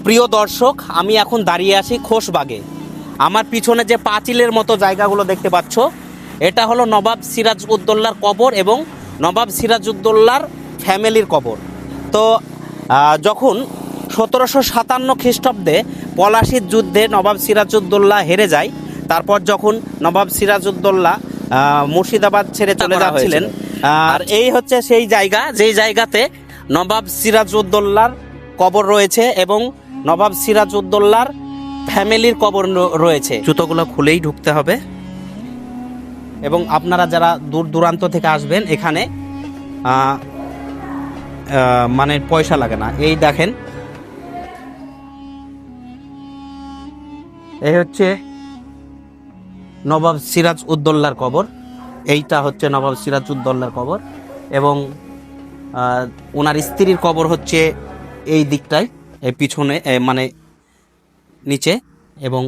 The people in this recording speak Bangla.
প্রিয় দর্শক, আমি এখন দাঁড়িয়ে আছি খোশবাগে। আমার পিছনে যে পাঁচিলের মতো জায়গাগুলো দেখতে পাচ্ছ, এটা হলো নবাব সিরাজউদ্দৌলার কবর এবং নবাব সিরাজউদ্দৌলার ফ্যামিলির কবর। তো যখন 1757 খ্রিস্টাব্দে পলাশির যুদ্ধে নবাব সিরাজউদ্দৌলা হেরে যায়, তারপর যখন নবাব সিরাজউদ্দৌলা মুর্শিদাবাদ ছেড়ে চলে যাচ্ছিলেন, আর এই হচ্ছে সেই জায়গা যেই জায়গাতে নবাব সিরাজউদ্দৌলার কবর রয়েছে এবং নবাব সিরাজউদ্দৌলার ফ্যামিলির কবর রয়েছে। জুতোগুলো খুলেই ঢুকতে হবে এবং আপনারা যারা দূর দূরান্ত থেকে আসবেন এখানে মানে পয়সা লাগে না। এই দেখেন, এই হচ্ছে নবাব সিরাজউদ্দৌলার কবর। এইটা হচ্ছে নবাব সিরাজউদ্দৌলার কবর এবং ওনার স্ত্রীর কবর হচ্ছে এই দিকটায়, এই পিছনে মানে নিচে। এবং